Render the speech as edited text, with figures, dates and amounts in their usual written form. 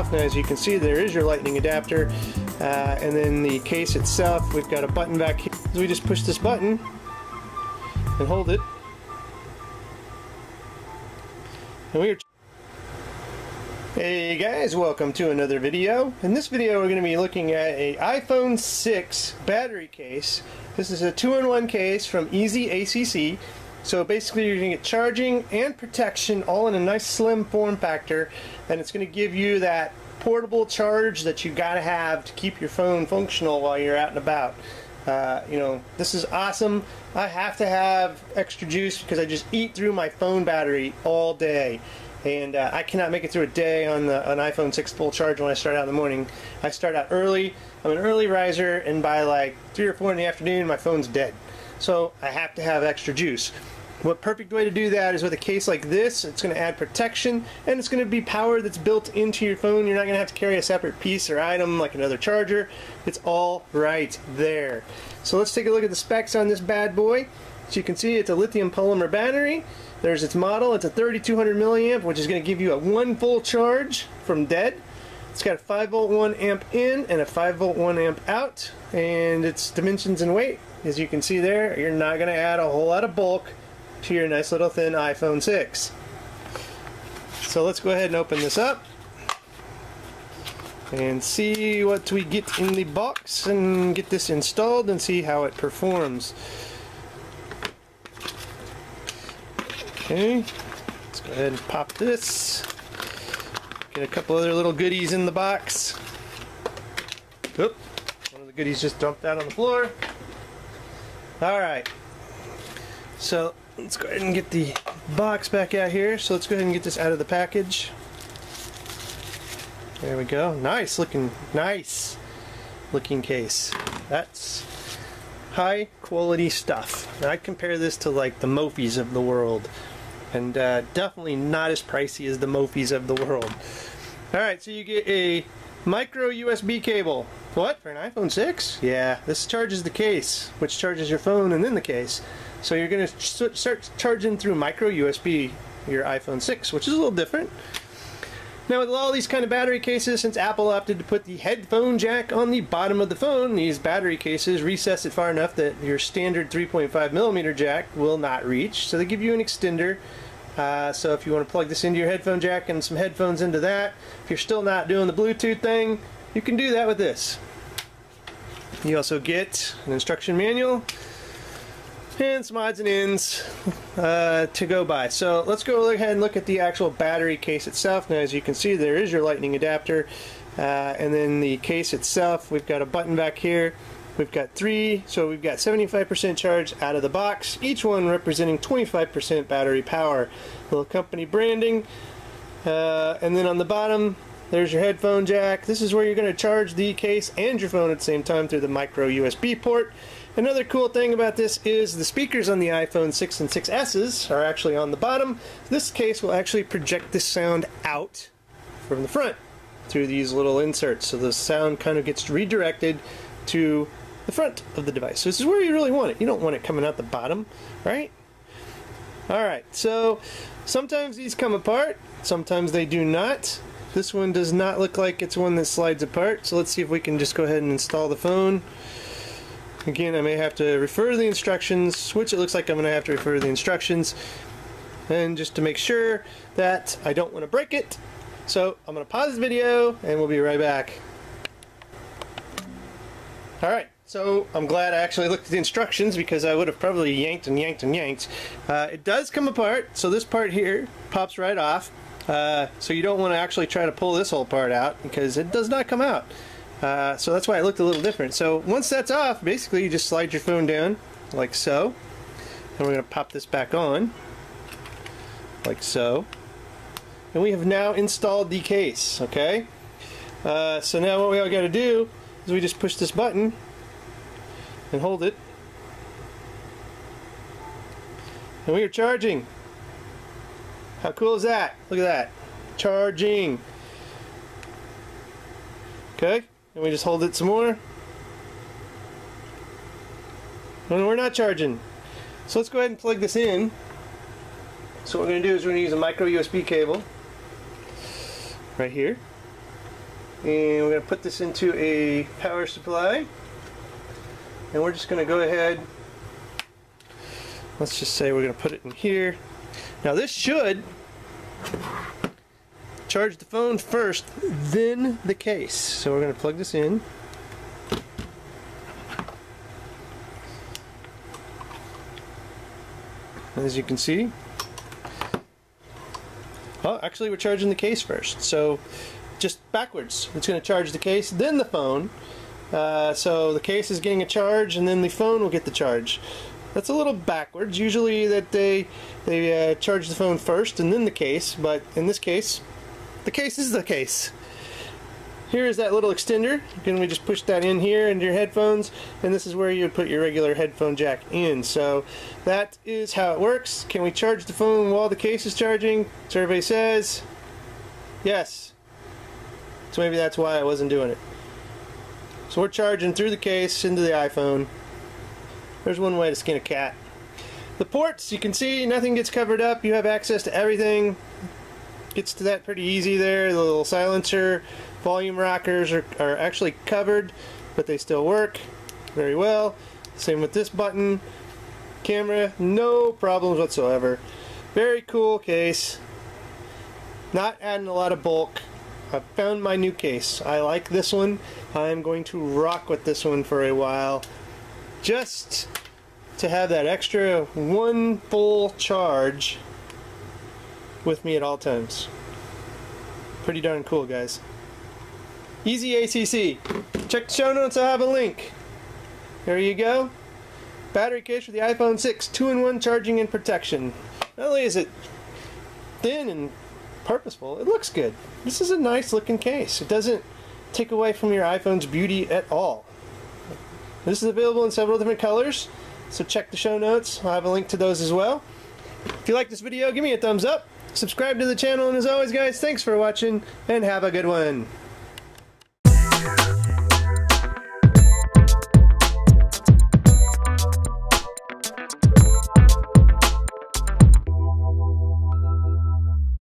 itself. Now as you can see, there is your lightning adapter, and then the case itself, we've got a button back here. So we just push this button and hold it, and we are. Hey guys, welcome to another video. In this video we're going to be looking at a iPhone 6 battery case. This is a 2-in-1 case from EasyAcc. So basically you're going to get charging and protection all in a nice slim form factor, and it's going to give you that portable charge that you got to have to keep your phone functional while you're out and about. You know, this is awesome. I have to have extra juice because I just eat through my phone battery all day. And I cannot make it through a day on an iPhone 6 full charge when I start out in the morning. I start out early, I'm an early riser, and by like 3 or 4 in the afternoon my phone's dead. So I have to have extra juice. What perfect way to do that is with a case like this. It's going to add protection, and it's going to be power that's built into your phone. You're not going to have to carry a separate piece or item like another charger. It's all right there. So let's take a look at the specs on this bad boy. So you can see it's a lithium-polymer battery. There's its model. It's a 3200 milliamp, which is going to give you a 1 full charge from dead. It's got a 5-volt 1 amp in and a 5-volt 1 amp out, and its dimensions and weight, as you can see there, you're not going to add a whole lot of bulk to your nice little thin iPhone 6. So let's go ahead and open this up and see what we get in the box and get this installed and see how it performs. Okay, let's go ahead and pop this. Get a couple other little goodies in the box. Oop, one of the goodies just dumped out on the floor. Alright, so let's go ahead and get the box back out here. So let's go ahead and get this out of the package. There we go. Nice looking case. That's high quality stuff. And I'd compare this to like the Mophies of the world. And definitely not as pricey as the Mophies of the world. Alright, so you get a micro USB cable. What? For an iPhone 6? Yeah, this charges the case, which charges your phone and then the case. So you're going to start charging through micro USB your iPhone 6, which is a little different. Now with all these kind of battery cases, since Apple opted to put the headphone jack on the bottom of the phone, these battery cases recess it far enough that your standard 3.5mm jack will not reach. So they give you an extender. So if you want to plug this into your headphone jack and some headphones into that, if you're still not doing the Bluetooth thing, you can do that with this. You also get an instruction manual and some odds and ends to go by. So let's go ahead and look at the actual battery case itself. Now as you can see, there is your lightning adapter, and then the case itself, we've got a button back here. We've got 3, so we've got 75% charge out of the box, each one representing 25% battery power. Little company branding, and then on the bottom there's your headphone jack. This is where you're going to charge the case and your phone at the same time through the micro USB port. Another cool thing about this is the speakers on the iPhone 6 and 6S's are actually on the bottom. This case will actually project this sound out from the front through these little inserts, so the sound kind of gets redirected to the front of the device. So this is where you really want it. You don't want it coming out the bottom, right? Alright, so sometimes these come apart, sometimes they do not. This one does not look like it's one that slides apart, so let's see if we can just go ahead and install the phone. Again, I may have to refer to the instructions, which it looks like I'm going to have to refer to the instructions, and just to make sure that I don't want to break it. So I'm going to pause the video and we'll be right back. Alright, so I'm glad I actually looked at the instructions because I would have probably yanked and yanked and yanked. It does come apart, so this part here pops right off. So you don't want to actually try to pull this whole part out because it does not come out. So that's why it looked a little different. So once that's off, basically you just slide your phone down like so. And we're going to pop this back on like so. And we have now installed the case, okay? So now what we all got to do is we just push this button and hold it. And we are charging. How cool is that? Look at that. Charging. Okay? And we just hold it some more. And we're not charging. So let's go ahead and plug this in. So what we're going to do is we're going to use a micro USB cable right here. And we're going to put this into a power supply. And we're just going to go ahead, let's just say we're going to put it in here. Now this should charge the phone first, then the case. So we're going to plug this in. As you can see, oh, actually we're charging the case first, so just backwards. It's going to charge the case, then the phone. So the case is getting a charge, and then the phone will get the charge. That's a little backwards. Usually that they charge the phone first and then the case, but in this case, the case is the case. Here is that little extender. You can just push that in here into your headphones, and this is where you would put your regular headphone jack in. So that is how it works. Can we charge the phone while the case is charging? Survey says yes. So maybe that's why I wasn't doing it. So we're charging through the case into the iPhone. There's one way to skin a cat. The ports, you can see nothing gets covered up. You have access to everything. Gets to that pretty easy there. The little silencer, volume rockers are actually covered, but they still work very well. Same with this button. Camera, no problems whatsoever. Very cool case. Not adding a lot of bulk. I've found my new case. I like this one. I'm going to rock with this one for a while, just to have that extra one full charge with me at all times. Pretty darn cool, guys. EasyAcc. Check the show notes, I'll have a link. There you go. Battery case for the iPhone 6, 2-in-1 charging and protection. Not only is it thin and purposeful, it looks good. This is a nice looking case. It doesn't take away from your iPhone's beauty at all. This is available in several different colors, so check the show notes. I'll have a link to those as well. If you like this video, give me a thumbs up. Subscribe to the channel, and as always, guys, thanks for watching, and have a good one.